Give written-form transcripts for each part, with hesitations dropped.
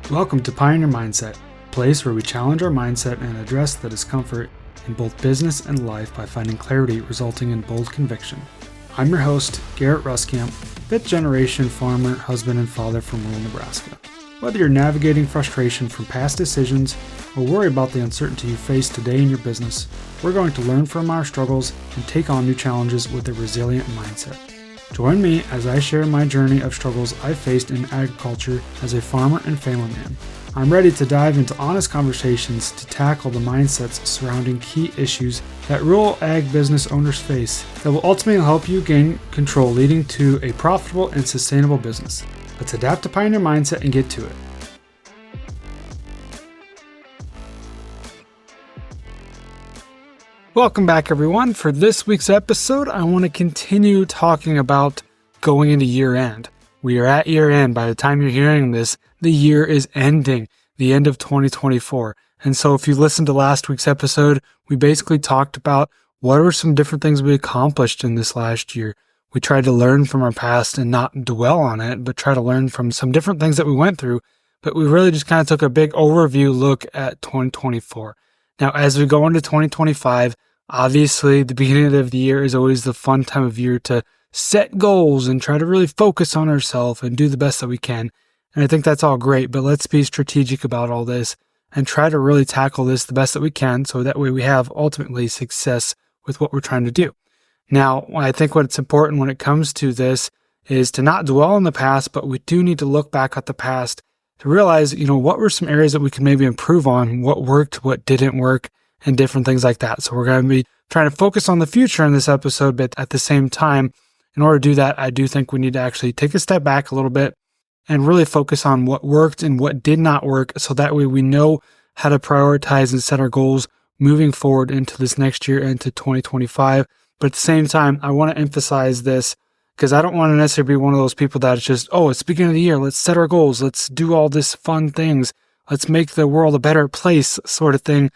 Welcome to Pioneer Mindset, a place where we challenge our mindset and address the discomfort in both business and life by finding clarity resulting in bold conviction. I'm your host, Garrett Ruskamp, fifth generation farmer, husband, and father from rural Nebraska. Whether you're navigating frustration from past decisions or worry about the uncertainty you face today in your business, we're going to learn from our struggles and take on new challenges with a resilient mindset. Join me as I share my journey of struggles I faced in agriculture as a farmer and family man. I'm ready to dive into honest conversations to tackle the mindsets surrounding key issues that rural ag business owners face that will ultimately help you gain control, leading to a profitable and sustainable business. Let's adapt to Pioneer Mindset and get to it. Welcome back, everyone. For this week's episode, I want to continue talking about going into year end. We are at year end. By the time you're hearing this, the year is ending, the end of 2024. And so if you listened to last week's episode, we basically talked about what were some different things we accomplished in this last year. We tried to learn from our past and not dwell on it, but try to learn from some different things that we went through. But we really just kind of took a big overview look at 2024. Now, as we go into 2025, obviously, the beginning of the year is always the fun time of year to set goals and try to really focus on ourselves and do the best that we can. And I think that's all great, but let's be strategic about all this and try to really tackle this the best that we can so that way we have ultimately success with what we're trying to do. Now, I think what's important when it comes to this is to not dwell on the past, but we do need to look back at the past to realize, what were some areas that we can maybe improve on, what worked, what didn't work, and different things like that. So we're going to be trying to focus on the future in this episode, but at the same time, in order to do that, I do think we need to actually take a step back a little bit and really focus on what worked and what did not work, so that way we know how to prioritize and set our goals moving forward into this next year, into 2025. But at the same time, I want to emphasize this because I don't want to necessarily be one of those people that it's just, it's the beginning of the year, let's set our goals, let's do all this fun things, let's make the world a better place sort of thing.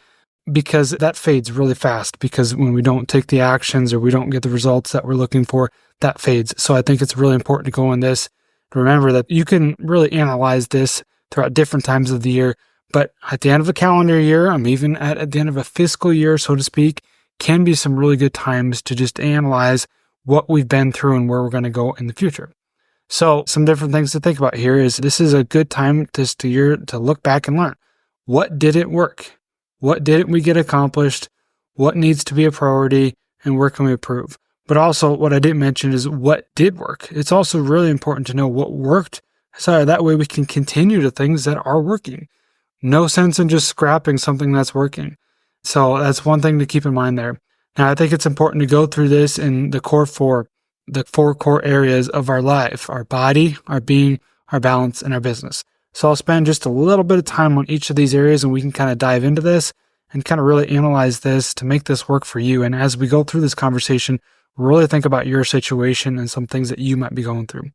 Because that fades really fast, because when we don't take the actions or we don't get the results that we're looking for, that fades. So I think it's really important to go in this, to remember that you can really analyze this throughout different times of the year, but at the end of a calendar year, even at the end of a fiscal year, so to speak, can be some really good times to just analyze what we've been through and where we're going to go in the future. So some different things to think about here is this is a good time this year to look back and learn. What didn't work? What didn't we get accomplished? What needs to be a priority? And where can we improve? But also what I didn't mention is what did work. It's also really important to know what worked, so that way we can continue to things that are working. No sense in just scrapping something that's working. So that's one thing to keep in mind there. Now, I think it's important to go through this in the four core areas of our life: our body, our being, our balance, and our business. So I'll spend just a little bit of time on each of these areas, and we can kind of dive into this and kind of really analyze this to make this work for you. And as we go through this conversation, really think about your situation and some things that you might be going through.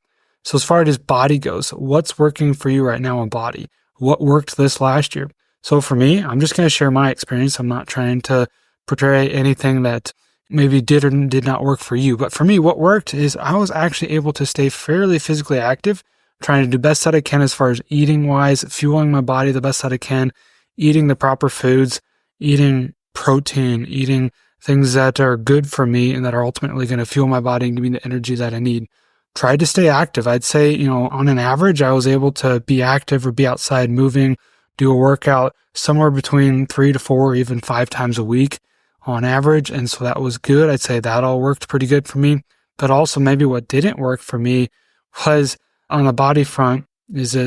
So as far as body goes, what's working for you right now in body? What worked this last year? So for me, I'm just going to share my experience. I'm not trying to portray anything that maybe did or did not work for you. But for me, what worked is I was actually able to stay fairly physically active, trying to do the best that I can as far as eating wise, fueling my body the best that I can, eating the proper foods, eating protein, eating things that are good for me and that are ultimately going to fuel my body and give me the energy that I need. Tried to stay active. I'd say, on an average, I was able to be active or be outside moving, do a workout somewhere between 3 to 4 or even 5 times a week on average. And so that was good. I'd say that all worked pretty good for me. But also maybe what didn't work for me was on the body front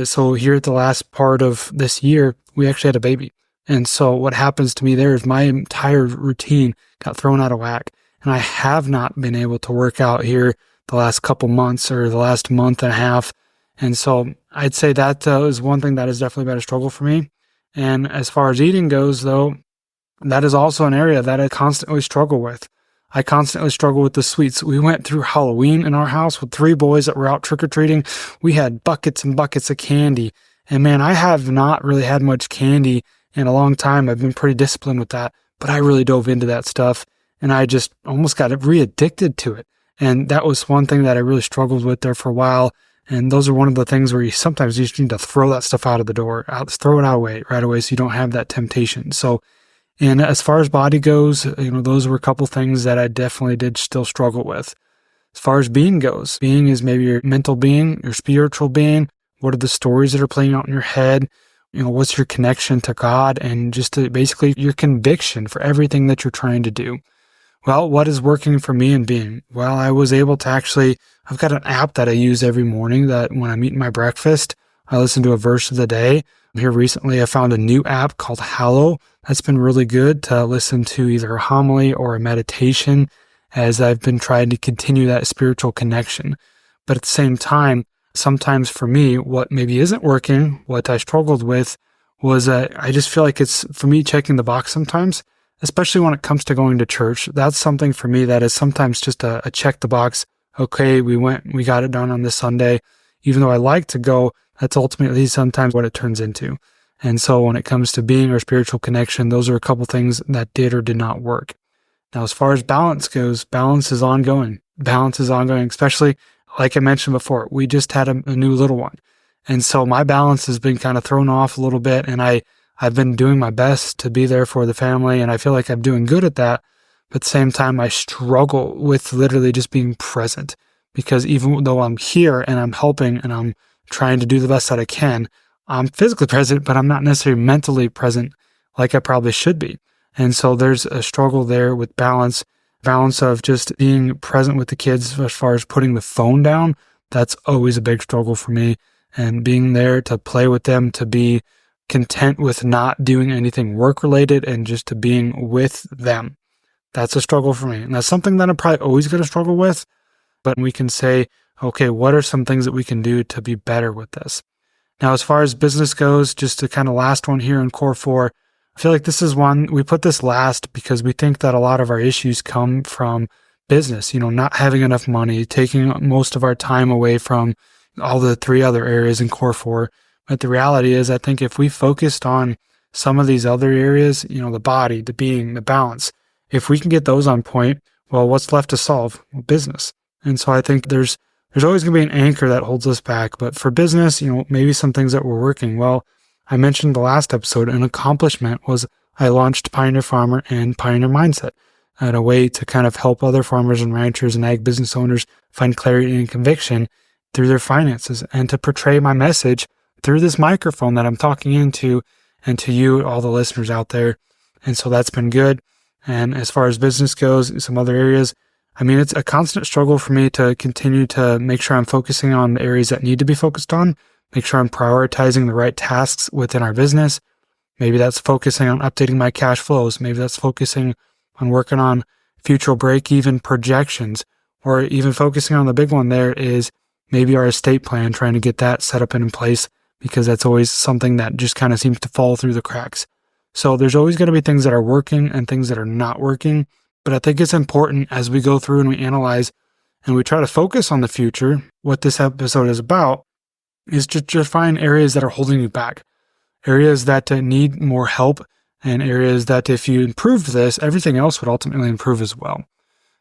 so here at the last part of this year, we actually had a baby. And so what happens to me there is my entire routine got thrown out of whack. And I have not been able to work out here the last couple months or the last month and a half. And so I'd say that is one thing that has definitely been a struggle for me. And as far as eating goes, though, that is also an area that I constantly struggle with. I constantly struggle with the sweets. We went through Halloween in our house with 3 boys that were out trick-or-treating. We had buckets and buckets of candy. And man, I have not really had much candy in a long time. I've been pretty disciplined with that, but I really dove into that stuff and I just almost got re-addicted to it. And that was one thing that I really struggled with there for a while. And those are one of the things where sometimes you just need to throw that stuff out of the door, throw it out right away so you don't have that temptation. So, and as far as body goes, those were a couple things that I definitely did still struggle with. As far as being goes, being is maybe your mental being, your spiritual being. What are the stories that are playing out in your head? What's your connection to God, and just basically your conviction for everything that you're trying to do. Well, what is working for me in being? Well, I was able to I've got an app that I use every morning that when I'm eating my breakfast, I listen to a verse of the day. Here recently, I found a new app called Hallow. That's been really good to listen to either a homily or a meditation as I've been trying to continue that spiritual connection. But at the same time, sometimes for me, what maybe isn't working, what I struggled with was I just feel like it's, for me, checking the box sometimes, especially when it comes to going to church. That's something for me that is sometimes just a check the box. Okay, we got it done on this Sunday. Even though I like to go, that's ultimately sometimes what it turns into. And so when it comes to being or spiritual connection, those are a couple things that did or did not work. Now, as far as balance goes, balance is ongoing. Balance is ongoing, especially like I mentioned before, we just had a new little one. And so my balance has been kind of thrown off a little bit, and I've been doing my best to be there for the family, and I feel like I'm doing good at that. But at the same time, I struggle with literally just being present, because even though I'm here and I'm helping and I'm trying to do the best that I can, I'm physically present, but I'm not necessarily mentally present like I probably should be. And so there's a struggle there with balance of just being present with the kids as far as putting the phone down. That's always a big struggle for me. And being there to play with them, to be content with not doing anything work related and just to being with them. That's a struggle for me. And that's something that I'm probably always going to struggle with. But we can say, okay, what are some things that we can do to be better with this? Now, as far as business goes, just the kind of last one here in Core 4, I feel like this is one, we put this last because we think that a lot of our issues come from business, not having enough money, taking most of our time away from all the 3 other areas in Core 4. But the reality is, I think if we focused on some of these other areas, the body, the being, the balance, if we can get those on point, well, what's left to solve? Well, business. And so I think there's always going to be an anchor that holds us back. But for business, maybe some things that were working. Well, I mentioned the last episode, an accomplishment was I launched Pioneer Farmer and Pioneer Mindset. I had a way to kind of help other farmers and ranchers and ag business owners find clarity and conviction through their finances, and to portray my message through this microphone that I'm talking into and to you, all the listeners out there. And so that's been good. And as far as business goes, some other areas, it's a constant struggle for me to continue to make sure I'm focusing on the areas that need to be focused on, make sure I'm prioritizing the right tasks within our business. Maybe that's focusing on updating my cash flows. Maybe that's focusing on working on future break-even projections, or even focusing on the big one there is maybe our estate plan, trying to get that set up and in place, because that's always something that just kind of seems to fall through the cracks. So there's always going to be things that are working and things that are not working. But I think it's important as we go through and we analyze and we try to focus on the future, what this episode is about is to just find areas that are holding you back, areas that need more help, and areas that if you improve this, everything else would ultimately improve as well.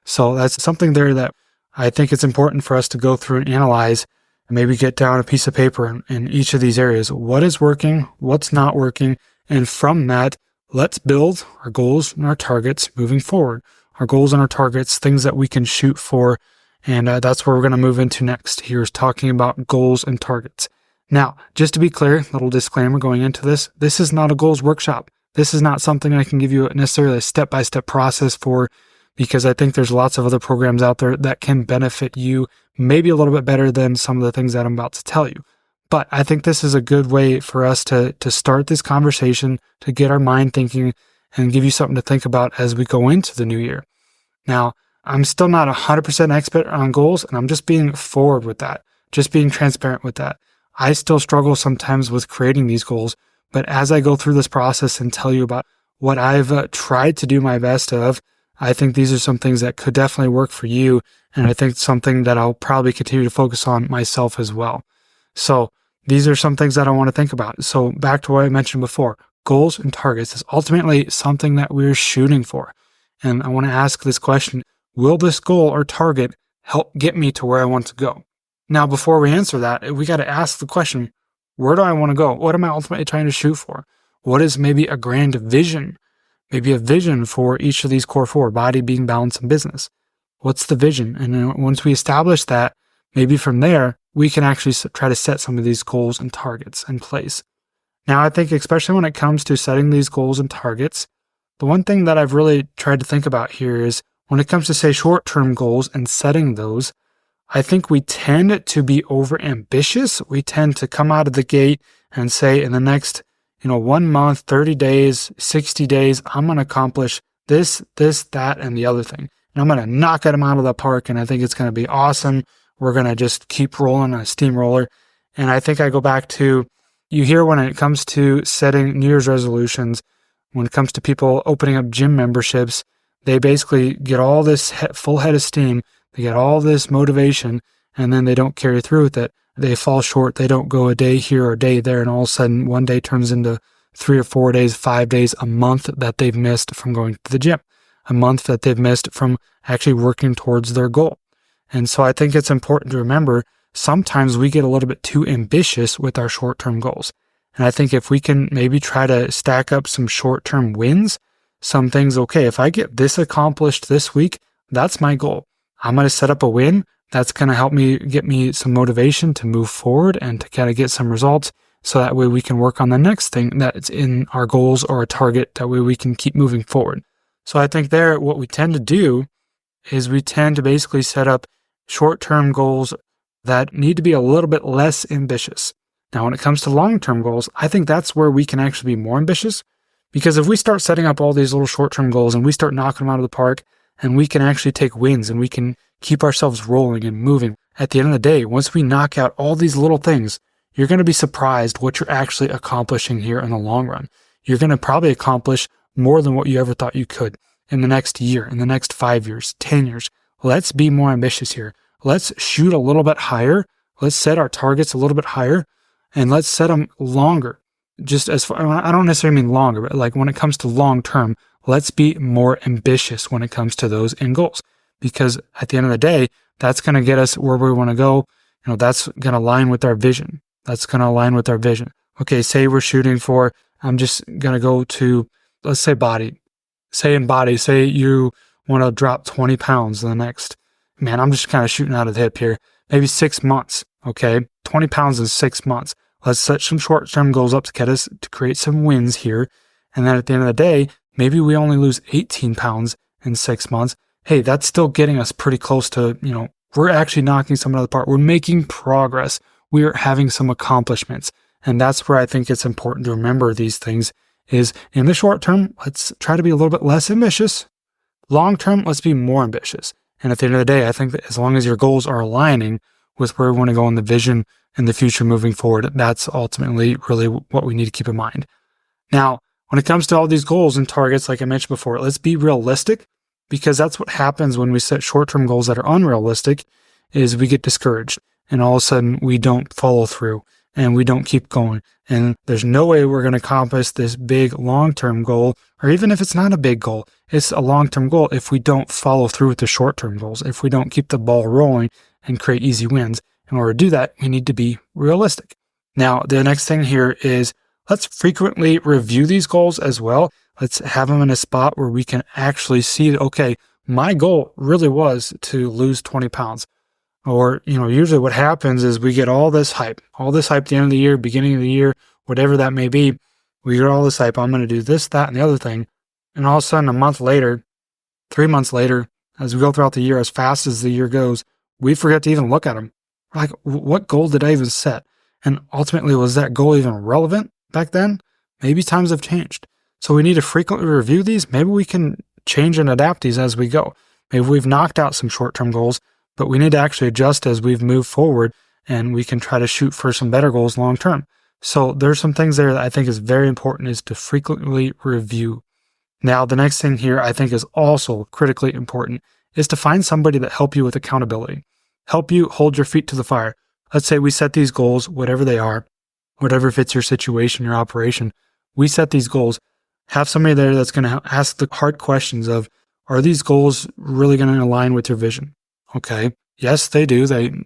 So that's something there that I think it's important for us to go through and analyze, and maybe get down a piece of paper in each of these areas. What is working? What's not working? And from that, let's build our goals and our targets moving forward. Our goals and our targets, things that we can shoot for. And that's where we're going to move into next. Here's talking about goals and targets. Now, just to be clear, little disclaimer going into this, this is not a goals workshop. This is not something I can give you necessarily a step-by-step process for, because I think there's lots of other programs out there that can benefit you maybe a little bit better than some of the things that I'm about to tell you. But I think this is a good way for us to start this conversation, to get our mind thinking, and give you something to think about as we go into the new year. Now, I'm still not 100% expert on goals, and I'm just being forward with that, just being transparent with that. I still struggle sometimes with creating these goals, but as I go through this process and tell you about what I've tried to do my best of, I think these are some things that could definitely work for you, and I think something that I'll probably continue to focus on myself as well. So these are some things that I want to think about. So back to what I mentioned before, goals and targets is ultimately something that we're shooting for. And I want to ask this question, will this goal or target help get me to where I want to go? Now, before we answer that, we got to ask the question, where do I want to go? What am I ultimately trying to shoot for? What is maybe a grand vision? Maybe a vision for each of these core four: body, being, balance, and business. What's the vision? And then once we establish that, maybe from there, we can actually try to set some of these goals and targets in place. Now, I think especially when it comes to setting these goals and targets, the one thing that I've really tried to think about here is when it comes to, say, short-term goals and setting those, I think we tend to be over ambitious. We tend to come out of the gate and say, in the next, 1 month, 30 days, 60 days, I'm going to accomplish this, that, and the other thing. And I'm going to knock them out of the park. And I think it's going to be awesome. We're going to just keep rolling on a steamroller. And I think I go back to, you hear when it comes to setting New Year's resolutions, when it comes to people opening up gym memberships, they basically get all this full head of steam. They get all this motivation, and then they don't carry through with it. They fall short. They don't go a day here or a day there, and all of a sudden one day turns into 3 or 4 days, 5 days, a month that they've missed from going to the gym, a month that they've missed from actually working towards their goal. And so I think it's important to remember sometimes we get a little bit too ambitious with our short-term goals. And I think if we can maybe try to stack up some short-term wins, some things, okay, if I get this accomplished this week, that's my goal. I'm going to set up a win that's going to help me get me some motivation to move forward and to kind of get some results. So that way we can work on the next thing that's in our goals or a target. That way we can keep moving forward. So I think there, what we tend to do is we tend to basically set up short-term goals that need to be a little bit less ambitious. Now, when it comes to long-term goals, I think that's where we can actually be more ambitious, because if we start setting up all these little short-term goals and we start knocking them out of the park, and we can actually take wins and we can keep ourselves rolling and moving, at the end of the day, once we knock out all these little things, you're going to be surprised what you're actually accomplishing here in the long run. You're going to probably accomplish more than what you ever thought you could in the next year, in the next 5 years, 10 years. Let's be more ambitious here. Let's shoot a little bit higher. Let's set our targets a little bit higher, and let's set them longer. Just as far, I don't necessarily mean longer, but like when it comes to long term, let's be more ambitious when it comes to those end goals, because at the end of the day, that's going to get us where we want to go. That's going to align with our vision. That's going to align with our vision. Okay, say we're shooting for, I'm just going to go to, let's say body. Say in body, say you want to drop 20 pounds in the next, I'm just kind of shooting out of the hip here, maybe 6 months. Okay, 20 pounds in 6 months. Let's set some short-term goals up to get us to create some wins here. And then at the end of the day, maybe we only lose 18 pounds in 6 months. Hey, that's still getting us pretty close to, we're actually knocking some out of the park. We're making progress. We are having some accomplishments. And that's where I think it's important to remember these things is in the short term, let's try to be a little bit less ambitious. Long term, let's be more ambitious. And at the end of the day, I think that as long as your goals are aligning with where we want to go in the vision in the future moving forward, that's ultimately really what we need to keep in mind. Now, when it comes to all these goals and targets, like I mentioned before, let's be realistic, because that's what happens when we set short-term goals that are unrealistic is we get discouraged and all of a sudden we don't follow through and we don't keep going. And there's no way we're going to accomplish this big long-term goal, or even if it's not a big goal, it's a long-term goal if we don't follow through with the short-term goals, if we don't keep the ball rolling and create easy wins. In order to do that, we need to be realistic. Now, the next thing here is let's frequently review these goals as well. Let's have them in a spot where we can actually see that, okay, my goal really was to lose 20 pounds. Or, usually what happens is we get all this hype at the end of the year, beginning of the year, whatever that may be. We get all this hype. I'm going to do this, that, and the other thing. And all of a sudden, a month later, 3 months later, as we go throughout the year, as fast as the year goes, we forget to even look at them. Like, what goal did I even set? And ultimately, was that goal even relevant back then? Maybe times have changed. So we need to frequently review these. Maybe we can change and adapt these as we go. Maybe we've knocked out some short-term goals, but we need to actually adjust as we've moved forward, and we can try to shoot for some better goals long-term. So there's some things there that I think is very important, is to frequently review. Now, the next thing here I think is also critically important is to find somebody that help you with accountability, help you hold your feet to the fire. Let's say we set these goals, whatever they are, whatever fits your situation, your operation. We set these goals. Have somebody there that's going to ask the hard questions of, are these goals really going to align with your vision? Okay. Yes, they do.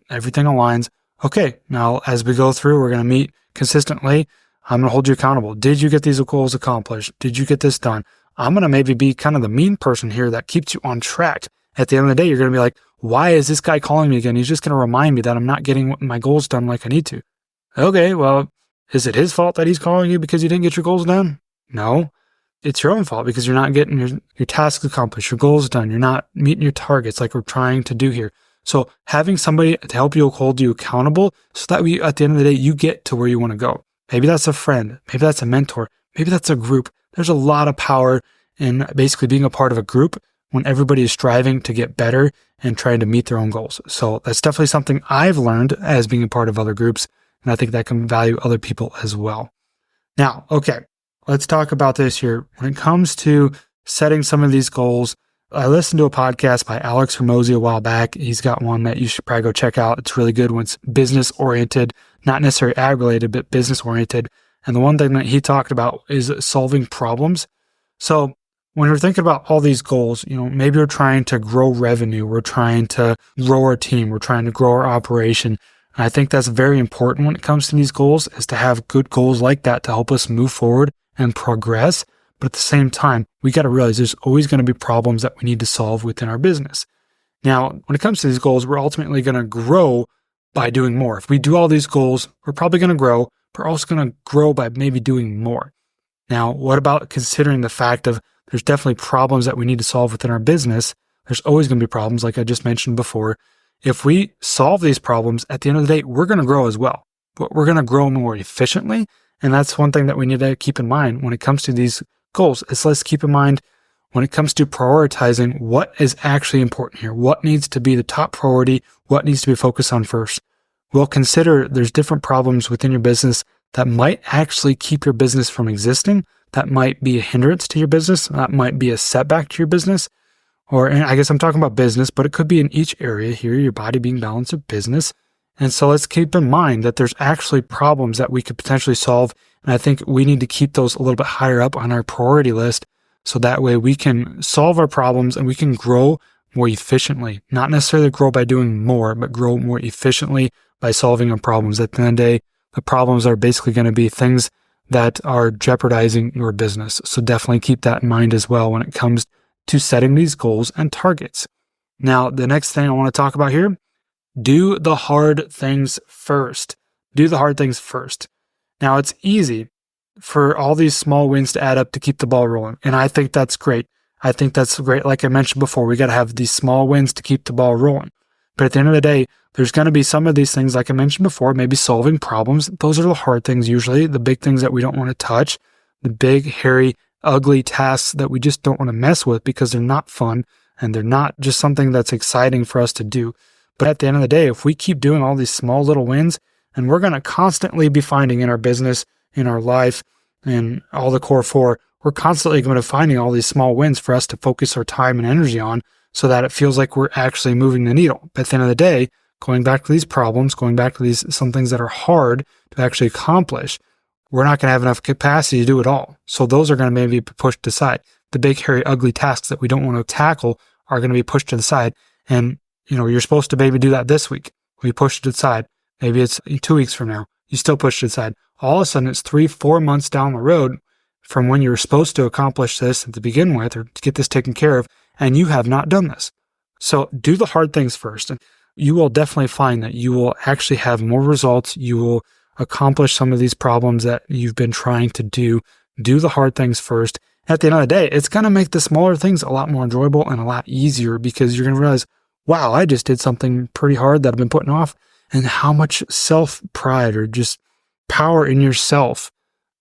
Everything aligns. Okay, now as we go through, we're going to meet consistently. I'm going to hold you accountable. Did you get these goals accomplished? Did you get this done? I'm going to maybe be kind of the mean person here that keeps you on track. At the end of the day, you're going to be like, why is this guy calling me again? He's just going to remind me that I'm not getting my goals done like I need to. Okay, well, is it his fault that he's calling you because you didn't get your goals done? No, it's your own fault because you're not getting your tasks accomplished, your goals done. You're not meeting your targets like we're trying to do here. So having somebody to help you hold you accountable so that at the end of the day, you get to where you want to go. Maybe that's a friend. Maybe that's a mentor. Maybe that's a group. There's a lot of power in basically being a part of a group when everybody is striving to get better and trying to meet their own goals. So that's definitely something I've learned as being a part of other groups. And I think that can value other people as well. Now, okay, let's talk about this here. When it comes to setting some of these goals, I listened to a podcast by Alex Hormozy a while back. He's got one that you should probably go check out. It's really good when it's business oriented, not necessarily ag related, but business oriented. And the one thing that he talked about is solving problems. So when we're thinking about all these goals, maybe we're trying to grow revenue. We're trying to grow our team. We're trying to grow our operation. And I think that's very important when it comes to these goals, is to have good goals like that to help us move forward and progress. But at the same time, we got to realize there's always going to be problems that we need to solve within our business. Now, when it comes to these goals, we're ultimately going to grow by doing more. If we do all these goals, we're probably going to grow, but we're also going to grow by maybe doing more. Now, what about considering the fact of there's definitely problems that we need to solve within our business? There's always going to be problems, like I just mentioned before. If we solve these problems, at the end of the day, we're going to grow as well, but we're going to grow more efficiently. And that's one thing that we need to keep in mind when it comes to these goals. Is let's keep in mind when it comes to prioritizing what is actually important here, what needs to be the top priority, what needs to be focused on first. We'll consider there's different problems within your business that might actually keep your business from existing, that might be a hindrance to your business, that might be a setback to your business. And I guess I'm talking about business, but it could be in each area here, your body being balanced with business. And so let's keep in mind that there's actually problems that we could potentially solve. And I think we need to keep those a little bit higher up on our priority list. So that way we can solve our problems and we can grow more efficiently, not necessarily grow by doing more, but grow more efficiently by solving our problems. At the end of the day, the problems are basically going to be things that are jeopardizing your business. So definitely keep that in mind as well when it comes to setting these goals and targets. Now, the next thing I want to talk about here, do the hard things first. Do the hard things first. Now, it's easy for all these small wins to add up to keep the ball rolling. And I think that's great. I think that's great. Like I mentioned before, we got to have these small wins to keep the ball rolling. But at the end of the day, there's going to be some of these things, like I mentioned before, maybe solving problems. Those are the hard things usually, the big things that we don't want to touch, the big, hairy, ugly tasks that we just don't want to mess with because they're not fun and they're not just something that's exciting for us to do. But at the end of the day, if we keep doing all these small little wins, and we're going to constantly be finding in our business, in our life, and all the core four, we're constantly going to be finding all these small wins for us to focus our time and energy on so that it feels like we're actually moving the needle. But at the end of the day, going back to these problems, going back to some things that are hard to actually accomplish, we're not going to have enough capacity to do it all. So those are going to maybe be pushed aside. The big, hairy, ugly tasks that we don't want to tackle are going to be pushed to the side. And, you're supposed to maybe do that this week. We push it aside. Maybe it's 2 weeks from now. You still push it aside. All of a sudden, it's 3-4 months down the road from when you were supposed to accomplish this to begin with or to get this taken care of, and you have not done this. So do the hard things first. And you will definitely find that you will actually have more results. You will accomplish some of these problems that you've been trying to do. Do the hard things first. At the end of the day, it's going to make the smaller things a lot more enjoyable and a lot easier because you're going to realize, wow, I just did something pretty hard that I've been putting off. And how much self-pride or just power in yourself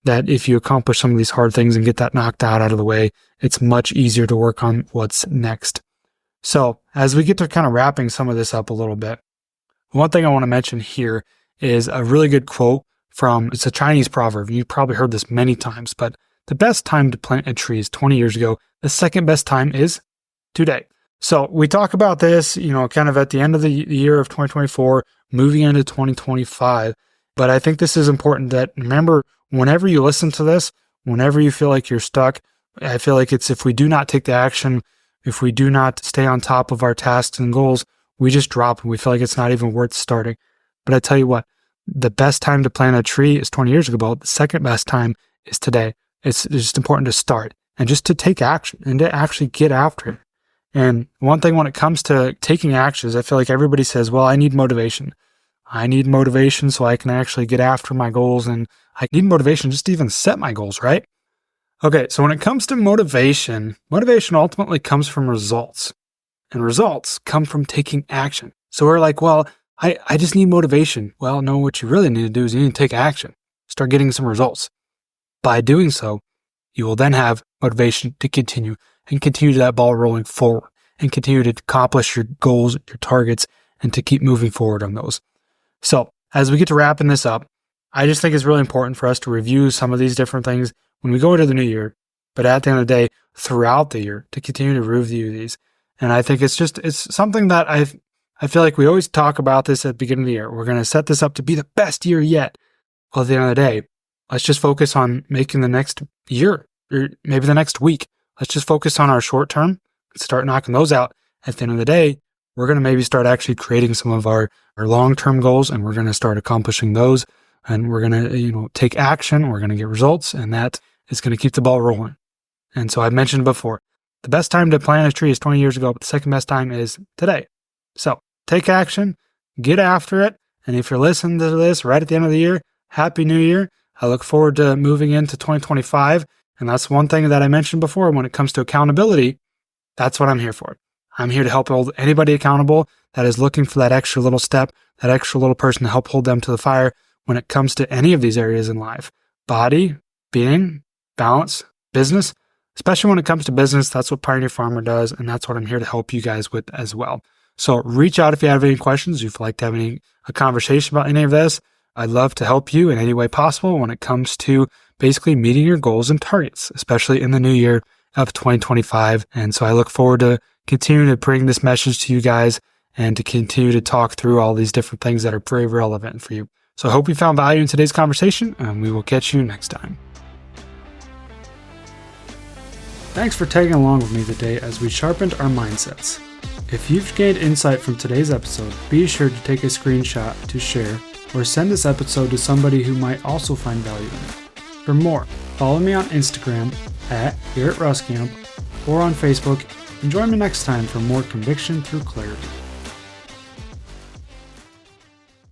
that if you accomplish some of these hard things and get that knocked out of the way, it's much easier to work on what's next. So as we get to kind of wrapping some of this up a little bit, one thing I want to mention here is a really good quote it's a Chinese proverb. You've probably heard this many times, but the best time to plant a tree is 20 years ago. The second best time is today. So we talk about this, kind of at the end of the year of 2024, moving into 2025. But I think this is important that remember, whenever you listen to this, whenever you feel like you're stuck, I feel like it's if we do not take the action, if we do not stay on top of our tasks and goals, we just drop and we feel like it's not even worth starting. But I tell you what, the best time to plant a tree is 20 years ago, but the second best time is today. It's just important to start and just to take action and to actually get after it. And one thing when it comes to taking actions, I feel like everybody says, well, I need motivation. I need motivation so I can actually get after my goals, and I need motivation just to even set my goals, right? Okay, so when it comes to motivation ultimately comes from results, and results come from taking action. So we're like, well, I just need motivation. Well, no, what you really need to do is you need to take action, start getting some results. By doing so, you will then have motivation to continue that ball rolling forward and continue to accomplish your goals, your targets, and to keep moving forward on those. So as we get to wrapping this up, I just think it's really important for us to review some of these different things when we go into the new year, but at the end of the day, throughout the year, to continue to review these. And I think it's something that I feel like we always talk about this at the beginning of the year. We're going to set this up to be the best year yet. Well, at the end of the day, let's just focus on making the next year, or maybe the next week. Let's just focus on our short term, start knocking those out. At the end of the day, we're going to maybe start actually creating some of our long-term goals, and we're going to start accomplishing those. And we're going to, take action. We're going to get results, and that is going to keep the ball rolling. And so I mentioned before, the best time to plant a tree is 20 years ago, but the second best time is today. So take action, get after it. And if you're listening to this right at the end of the year, Happy New Year. I look forward to moving into 2025. And that's one thing that I mentioned before when it comes to accountability. That's what I'm here for. I'm here to help hold anybody accountable that is looking for that extra little step, that extra little person to help hold them to the fire when it comes to any of these areas in life. Body, being, balance, business. Especially when it comes to business, that's what Pioneer Farmer does, and that's what I'm here to help you guys with as well. So reach out if you have any questions, if you'd like to have a conversation about any of this. I'd love to help you in any way possible when it comes to basically meeting your goals and targets, especially in the new year of 2025. And so I look forward to continuing to bring this message to you guys and to continue to talk through all these different things that are very relevant for you. So I hope you found value in today's conversation, and we will catch you next time. Thanks for tagging along with me today as we sharpened our mindsets. If you've gained insight from today's episode, be sure to take a screenshot to share or send this episode to somebody who might also find value in it. For more, follow me on Instagram @GarrettRuskamp or on Facebook, and join me next time for more conviction through clarity.